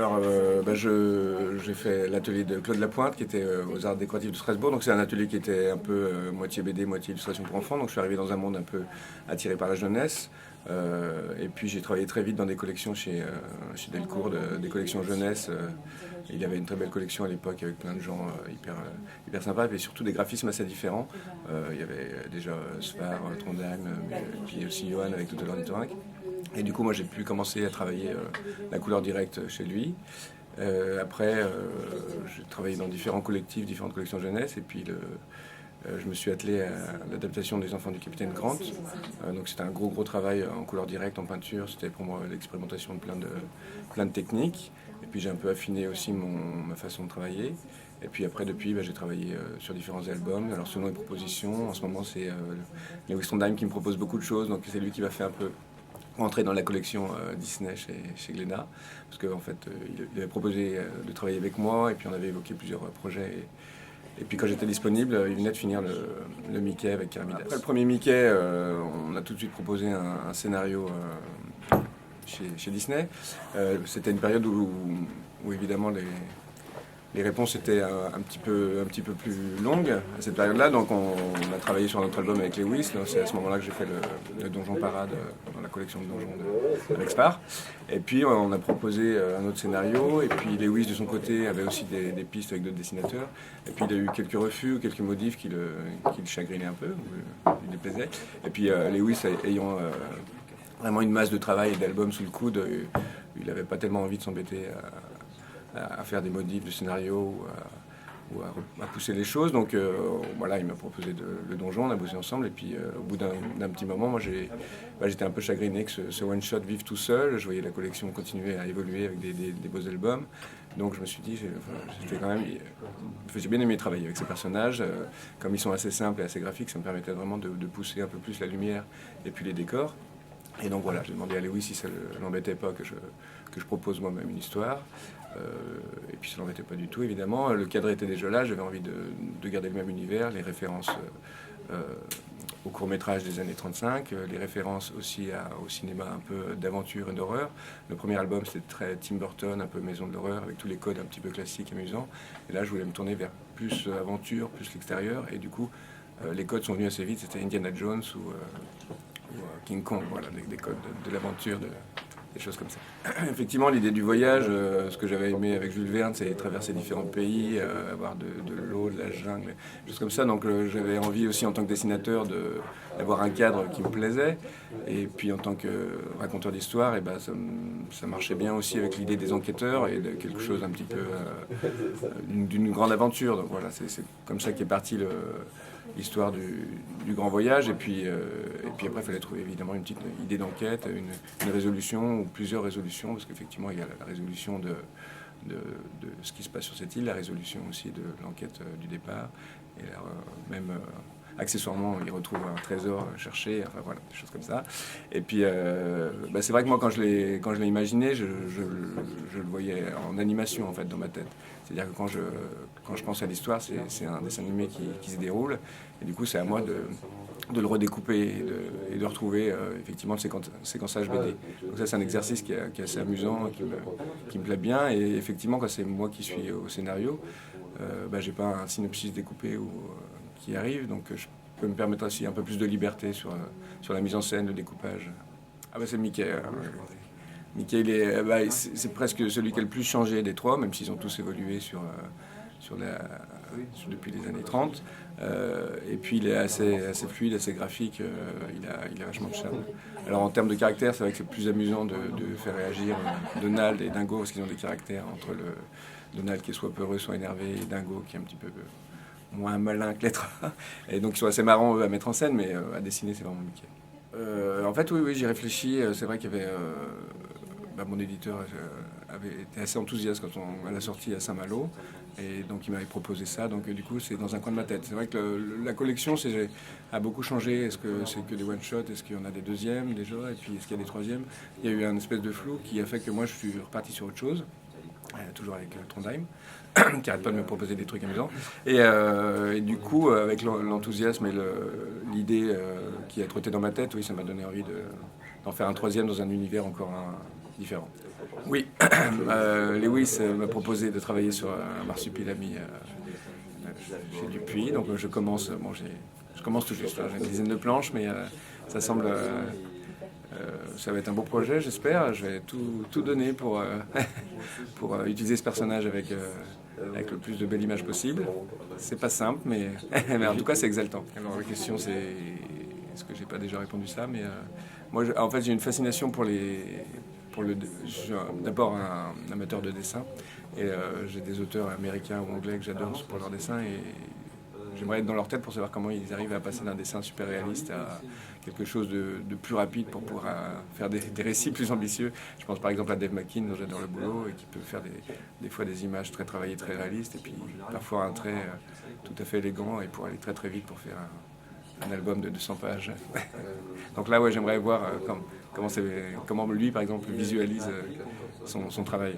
Alors, j'ai fait l'atelier de Claude Lapointe qui était aux Arts décoratifs de Strasbourg. Donc c'est un atelier qui était un peu moitié BD, moitié illustration pour enfants. Donc je suis arrivé dans un monde un peu attiré par la jeunesse. Et puis j'ai travaillé très vite dans des collections chez Delcourt, des collections jeunesse. Il y avait une très belle collection à l'époque avec plein de gens hyper sympas et surtout des graphismes assez différents. Il y avait déjà Sfar, Trondheim, mais puis aussi Johan avec Tout à l'heure du. Et du coup, moi, j'ai pu commencer à travailler la couleur directe chez lui. Après, j'ai travaillé dans différents collectifs, différentes collections jeunesse, et puis je me suis attelé à l'adaptation des Enfants du Capitaine Grant. Donc c'était un gros travail en couleur directe, en peinture. C'était pour moi l'expérimentation de plein de techniques. Et puis j'ai un peu affiné aussi ma façon de travailler. Et puis après, depuis, j'ai travaillé sur différents albums. Alors selon les propositions, en ce moment, c'est Lewis Trondheim qui me propose beaucoup de choses. Donc c'est lui qui va faire un peu rentrer dans la collection Disney chez Glénat, parce qu'en fait, il avait proposé de travailler avec moi, et puis on avait évoqué plusieurs projets. Et puis quand j'étais disponible, il venait de finir le Mickey avec Kermit. Après le premier Mickey, on a tout de suite proposé un scénario chez Disney. C'était une période où évidemment les réponses étaient un petit peu plus longues à cette période-là, donc on a travaillé sur notre album avec Lewis. C'est à ce moment-là que j'ai fait le Donjon Parade dans la collection de donjons avec Spar. Et puis on a proposé un autre scénario, et puis Lewis de son côté avait aussi des pistes avec d'autres dessinateurs. Et puis il a eu quelques refus, quelques modifs qui le chagrinaient un peu, qui lui déplaisaient. Et puis Lewis ayant vraiment une masse de travail et d'albums sous le coude, il n'avait pas tellement envie de s'embêter à faire des modifs de scénario ou à pousser les choses. Donc voilà, il m'a proposé le donjon, on a bossé ensemble. Et puis au bout d'un petit moment, moi j'étais un peu chagriné que ce one-shot vive tout seul. Je voyais la collection continuer à évoluer avec des beaux albums. Donc je me suis dit, j'ai bien aimé travailler avec ces personnages. Comme ils sont assez simples et assez graphiques, ça me permettait vraiment de pousser un peu plus la lumière et puis les décors. Et donc voilà, j'ai demandé à Lewis si ça ne l'embêtait pas que je propose moi-même une histoire. Et puis ça ne l'embêtait pas du tout, évidemment. Le cadre était déjà là, j'avais envie de garder le même univers, les références au court-métrage des années 35, les références aussi au cinéma un peu d'aventure et d'horreur. Le premier album, c'était très Tim Burton, un peu maison de l'horreur, avec tous les codes un petit peu classiques, amusants. Et là, je voulais me tourner vers plus aventure, plus l'extérieur. Et du coup, les codes sont venus assez vite. C'était Indiana Jones ou King Kong, voilà, des codes de l'aventure, des choses comme ça. Effectivement, l'idée du voyage, ce que j'avais aimé avec Jules Verne, c'est traverser différents pays, avoir de l'eau, de la jungle, des choses comme ça. Donc j'avais envie aussi en tant que dessinateur d'avoir un cadre qui me plaisait. Et puis en tant que raconteur d'histoire, ça marchait bien aussi avec l'idée des enquêteurs et de quelque chose un petit peu d'une grande aventure. Donc voilà, c'est comme ça qu'est partie l'histoire du grand voyage. Et puis après, il fallait trouver évidemment une petite idée d'enquête, une résolution ou plusieurs résolutions, parce qu'effectivement, il y a la résolution de ce qui se passe sur cette île, la résolution aussi de l'enquête du départ, et même accessoirement, il retrouve un trésor cherché, enfin voilà, des choses comme ça. Et puis, c'est vrai que moi, quand je l'ai imaginé, je le voyais en animation, en fait, dans ma tête. C'est-à-dire que quand je pense à l'histoire, c'est un dessin animé qui se déroule, et du coup, c'est à moi de le redécouper et de retrouver effectivement le séquençage BD. Donc ça, c'est un exercice qui est assez amusant, qui me plaît bien, et effectivement, quand c'est moi qui suis au scénario, j'ai pas un synopsis découpé qui arrive, donc je peux me permettre aussi un peu plus de liberté sur la mise en scène, le découpage. Ah c'est Mickey. Mickey, c'est presque celui qui a le plus changé des trois, même s'ils ont tous évolué depuis les années 30. Et puis il est assez fluide, assez graphique, il a vachement de charme. Alors en termes de caractère, c'est vrai que c'est plus amusant de faire réagir Donald et Dingo, parce qu'ils ont des caractères entre Donald qui est soit peureux, soit énervé, et Dingo qui est un petit peu moins malin que l'être. Et donc ils sont assez marrants à mettre en scène, mais à dessiner c'est vraiment Mickey. En fait oui, j'y réfléchis. C'est vrai qu'il y avait mon éditeur avait été assez enthousiaste quand à la sortie à Saint-Malo, et donc il m'avait proposé ça, donc du coup c'est dans un coin de ma tête. C'est vrai que la collection a beaucoup changé. Est-ce que c'est que des one-shots, est-ce qu'il y en a des deuxièmes déjà, et puis est-ce qu'il y a des troisièmes? Il y a eu un espèce de flou qui a fait que moi je suis reparti sur autre chose, toujours avec Trondheim, qui arrête pas de me proposer des trucs amusants. Et du coup, avec l'enthousiasme et l'idée qui a trotté dans ma tête, oui, ça m'a donné envie d'en faire un troisième dans un univers encore différent. Oui, Lewis m'a proposé de travailler sur un marsupilami chez Dupuis, donc je commence tout juste, hein. J'ai une dizaine de planches, mais ça semble... ça va être un beau projet, j'espère. Je vais tout donner pour, pour utiliser ce personnage avec le plus de belles images possible. C'est pas simple, mais, mais en tout cas, c'est exaltant. Alors la question, c'est est-ce que j'ai pas déjà répondu ça, mais moi, en fait, j'ai une fascination pour je suis d'abord un amateur de dessin, et j'ai des auteurs américains ou anglais que j'adore pour leurs dessins, et j'aimerais être dans leur tête pour savoir comment ils arrivent à passer d'un dessin super réaliste à quelque chose de plus rapide pour pouvoir faire des récits plus ambitieux. Je pense par exemple à Dave McKean, dont j'adore le boulot, et qui peut faire des fois des images très travaillées, très réalistes, et puis parfois un trait tout à fait élégant, et pour aller très très vite pour faire un album de 200 pages. Donc là, ouais, j'aimerais voir comment lui, par exemple, visualise son travail.